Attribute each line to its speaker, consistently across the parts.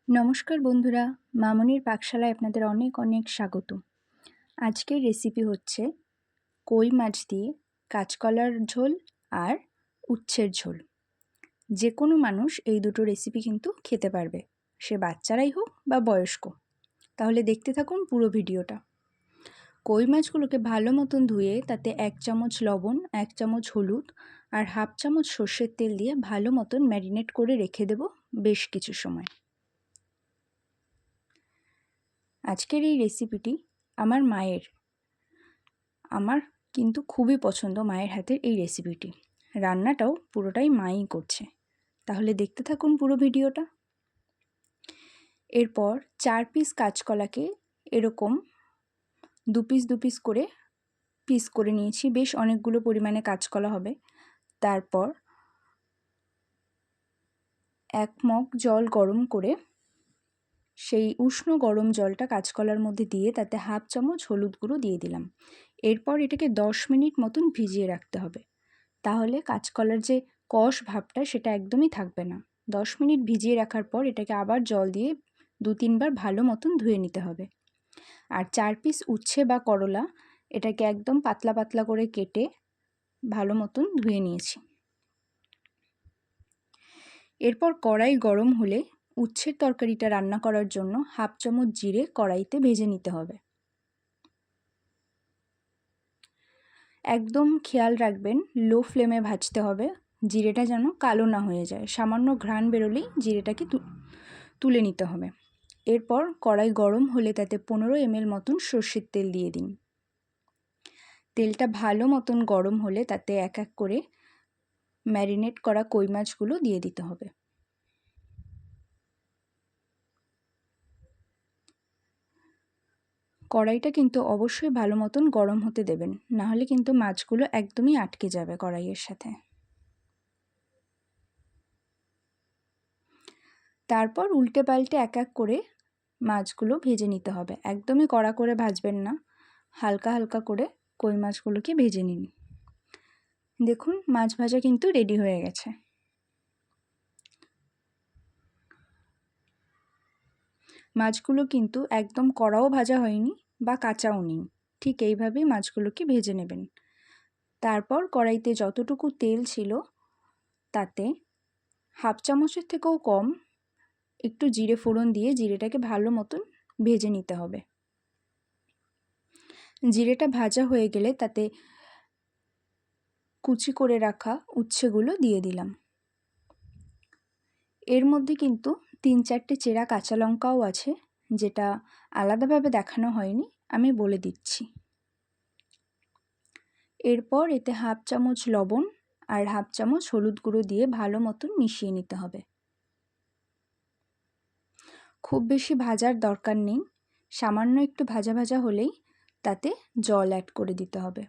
Speaker 1: নমস্কার বন্ধুরা, মামনির পাকশালায় আপনাদের অনেক অনেক স্বাগত। আজকের রেসিপি হচ্ছে কই মাছ দিয়ে কাঁচকলার ঝোল আর উচ্ছের ঝোল। যে কোনো মানুষ এই দুটো রেসিপি কিন্তু খেতে পারবে, সে বাচ্চারাই হোক বা বয়স্ক। তাহলে দেখতে থাকুন পুরো ভিডিওটা। কই মাছগুলোকে ভালো মতন ধুয়ে তাতে 1 চামচ লবণ, 1 চামচ হলুদ আর হাফ চামচ সর্ষের তেল দিয়ে ভালো মতন ম্যারিনেট করে রেখে দেব বেশ কিছু সময়। আজকের এই রেসিপিটি আমার মায়ের, আমার কিন্তু খুবই পছন্দ মায়ের হাতের এই রেসিপিটি। রান্নাটাও পুরোটাই মাই করছে। তাহলে দেখতে থাকুন পুরো ভিডিওটা। এরপর 4 পিস কাঁচকলাকে এরকম দু পিস করে পিস করে নিয়েছি। বেশ অনেকগুলো পরিমাণে কাঁচকলা হবে। তারপর 1 মগ জল গরম করে সেই উষ্ণ গরম জলটা কাঁচকলার মধ্যে দিয়ে তাতে হাফ চামচ হলুদ গুঁড়ো দিয়ে দিলাম। এরপর এটাকে 10 মিনিট মতন ভিজিয়ে রাখতে হবে। তাহলে কাঁচকলার যে কষ ভাবটা সেটা একদমই থাকবে না। 10 মিনিট ভিজিয়ে রাখার পর এটাকে আবার জল দিয়ে 2-3 বার ভালো মতন ধুয়ে নিতে হবে। আর 4 পিস উচ্ছে বা করলা এটাকে একদম পাতলা পাতলা করে কেটে ভালো মতন ধুয়ে নিয়েছি। এরপর কড়াই গরম হলে উচ্ছের তরকারিটা রান্না করার জন্য হাফ চামচ জিরে কড়াইতে ভেজে নিতে হবে। একদম খেয়াল রাখবেন লো ফ্লেমে ভাজতে হবে, জিরেটা যেন কালো না হয়ে যায়। সামান্য ঘ্রাণ বেরোলেই জিরেটাকে তুলে নিতে হবে। এরপর কড়াই গরম হলে তাতে 15 ml মতন সর্ষের তেল দিয়ে দিন। তেলটা ভালো মতন গরম হলে তাতে এক এক করে ম্যারিনেট করা কই মাছগুলো দিয়ে দিতে হবে। কড়াইটা কিন্তু অবশ্যই ভালো মতন গরম হতে দেবেন, নাহলে কিন্তু মাছগুলো একদমই আটকে যাবে কড়াইয়ের সাথে। তারপর উল্টে পাল্টে এক এক করে মাছগুলো ভেজে নিতে হবে। একদমই কড়া করে ভাজবেন না, হালকা হালকা করে কই মাছগুলোকে ভেজে নিন। দেখুন মাছ ভাজা কিন্তু রেডি হয়ে গেছে। মাছগুলো কিন্তু একদম কড়াও ভাজা হয়নি বা কাঁচাও নেই, ঠিক এইভাবেই মাছগুলোকে ভেজে নেবেন। তারপর কড়াইতে যতটুকু তেল ছিল তাতে হাফ চামচের থেকেও কম একটু জিরে ফোড়ন দিয়ে জিরেটাকে ভালো মতন ভেজে নিতে হবে। জিরেটা ভাজা হয়ে গেলে তাতে কুচি করে রাখা উচ্ছেগুলো দিয়ে দিলাম। এর মধ্যে কিন্তু 3-4টে চেরা কাঁচা লঙ্কাও আছে, যেটা আলাদাভাবে দেখানো হয়নি, আমি বলে দিচ্ছি। এরপর এতে হাফ চামচ লবণ আর হাফ চামচ হলুদ গুঁড়ো দিয়ে ভালো মতন মিশিয়ে নিতে হবে। খুব বেশি ভাজার দরকার নেই, সামান্য একটু ভাজা ভাজা হলেই তাতে জল অ্যাড করে দিতে হবে।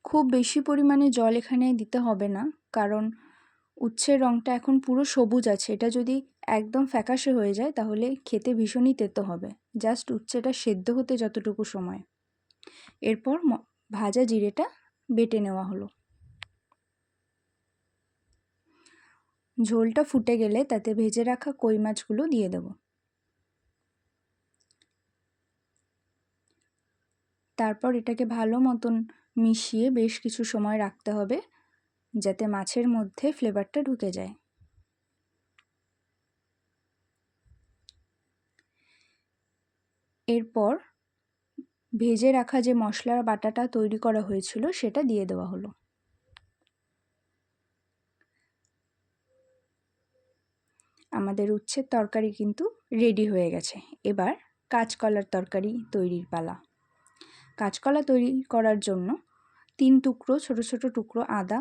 Speaker 1: খুব বেশি পরিমাণে জল এখানে দিতে হবে না, কারণ উচ্ছের রঙটা এখন পুরো সবুজ আছে। এটা যদি একদম ফ্যাকাশে হয়ে যায় তাহলে খেতে ভীষণই তেতো হবে। জাস্ট উচ্ছেটা সেদ্ধ হতে যতটুকু সময়। এরপর ভাজা জিরেটা বেটে নেওয়া হলো। ঝোলটা ফুটে গেলে তাতে ভেজে রাখা কই মাছগুলো দিয়ে দেব। তারপর এটাকে ভালো মতন মিশিয়ে বেশ কিছু সময় রাখতে হবে, যাতে মাছের মধ্যে ফ্লেভারটা ঢুকে যায়। এরপর ভেজে রাখা যে মশলার বাটাটা তৈরি করা হয়েছিল সেটা দিয়ে দেওয়া হলো। আমাদের উচ্ছের তরকারি কিন্তু রেডি হয়ে গেছে। এবার কাঁচকলার তরকারি তৈরির পালা। কাঁচকলা তৈরি করার জন্য 3 টুকরো ছোট ছোট টুকরো আদা,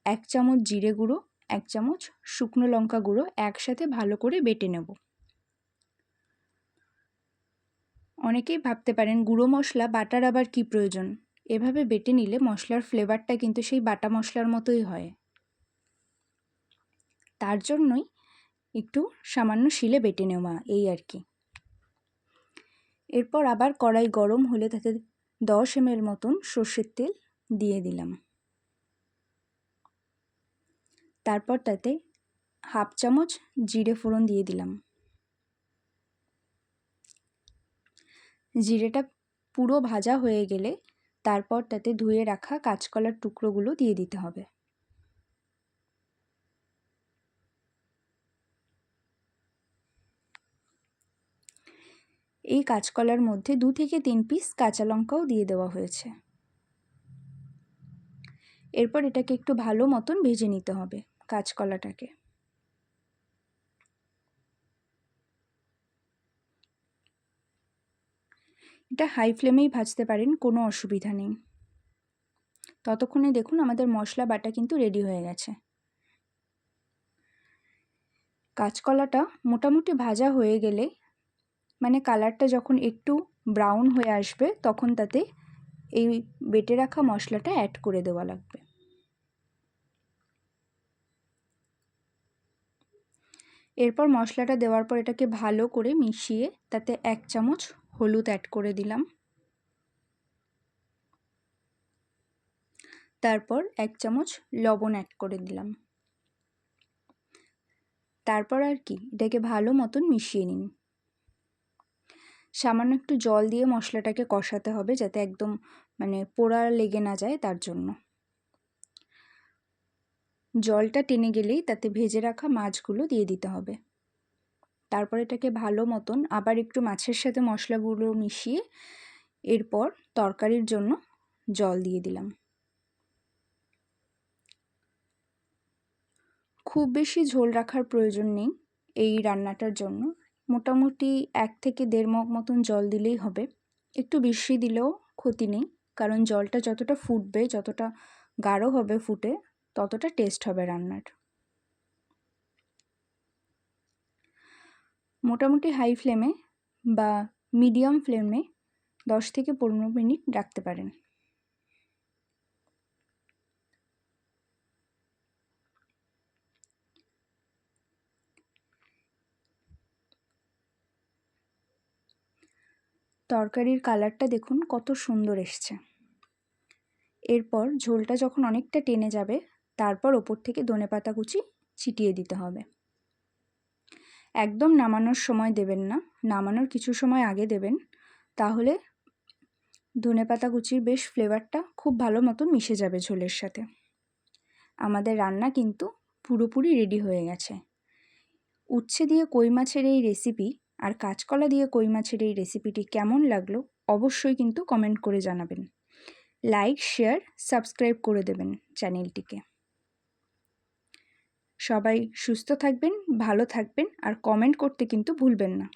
Speaker 1: 1 চামচ জিরে গুঁড়ো, 1 চামচ শুকনো লঙ্কা গুঁড়ো একসাথে ভালো করে বেটে নেব। অনেকেই ভাবতে পারেন গুঁড়ো মশলা বাটার আবার কি প্রয়োজন। এভাবে বেটে নিলে মশলার ফ্লেভারটা কিন্তু সেই বাটা মশলার মতোই হয়। তার জন্যই একটু সামান্য শিলে বেটে নেওয়া, এই আর কি। এরপর আবার কড়াই গরম হলে তাতে 10 ml মতন সর্ষের তেল দিয়ে দিলাম। তারপর তাতে হাফ চামচ জিরে ফোড়ন দিয়ে দিলাম। জিরেটা পুরো ভাজা হয়ে গেলে তারপর তাতে ধুয়ে রাখা কাঁচকলার টুকরোগুলো দিয়ে দিতে হবে। এই কাঁচকলার মধ্যে 2 থেকে 3 পিস কাঁচা লঙ্কাও দিয়ে দেওয়া হয়েছে। এরপর এটাকে একটু ভালো মতন ভেজে নিতে হবে কাঁচকলাটাকে। এটা হাই ফ্লেমেই ভাজতে পারেন, কোনো অসুবিধা নেই। ততক্ষণে দেখুন আমাদের মশলা বাটা কিন্তু রেডি হয়ে গেছে। কাঁচকলাটা মোটামুটি ভাজা হয়ে গেলে, মানে কালারটা যখন একটু ব্রাউন হয়ে আসবে, তখন তাতে এই বেটে রাখা মশলাটা অ্যাড করে দেওয়া লাগবে। এরপর মশলাটা দেওয়ার পর এটাকে ভালো করে মিশিয়ে তাতে 1 চামচ হলুদ অ্যাড করে দিলাম। তারপর 1 চামচ লবণ অ্যাড করে দিলাম। তারপর আর কি, এটাকে ভালো মতন মিশিয়ে নিন। সামান্য একটু জল দিয়ে মশলাটাকে কষাতে হবে, যাতে একদম মানে পোড়া লেগে না যায়, তার জন্য। জলটা টেনে গেলেই তাতে ভেজে রাখা মাছগুলো দিয়ে দিতে হবে। তারপর এটাকে ভালো মতন আবার একটু মাছের সাথে মশলাগুলো মিশিয়ে এরপর তরকারির জন্য জল দিয়ে দিলাম। খুব বেশি ঝোল রাখার প্রয়োজন নেই এই রান্নাটার জন্য। মোটামুটি 1 থেকে 1.5 মগ মতন জল দিলেই হবে। একটু বেশি দিলেও ক্ষতি নেই, কারণ জলটা যতটা ফুটবে, যতটা গাঢ় হবে ফুটে, ততটা টেস্ট হবে রান্নার। মোটামুটি হাই ফ্লেমে বা মিডিয়াম ফ্লেমে 10 থেকে 15 মিনিট রাখতে পারেন। তরকারির কালারটা দেখুন কত সুন্দর এসছে। এরপর ঝোলটা যখন অনেকটা টেনে যাবে, তারপর ওপর থেকে ধনেপাতা কুচি ছিটিয়ে দিতে হবে। একদম নামানোর সময় দেবেন না, নামানোর কিছু সময় আগে দেবেন, তাহলে ধনেপাতা কুচির বেশ ফ্লেভারটা খুব ভালো মতন মিশে যাবে ঝোলের সাথে। আমাদের রান্না কিন্তু পুরোপুরি রেডি হয়ে গেছে। উচ্ছে দিয়ে কই মাছের এই রেসিপি আর কাঁচকলা দিয়ে কই মাছের এই রেসিপিটি কেমন লাগলো অবশ্যই কিন্তু কমেন্ট করে জানাবেন। লাইক, শেয়ার, সাবস্ক্রাইব করে দেবেন চ্যানেলটিকে। সবাই সুস্থ থাকবেন, ভালো থাকবেন, আর কমেন্ট করতে কিন্তু ভুলবেন না।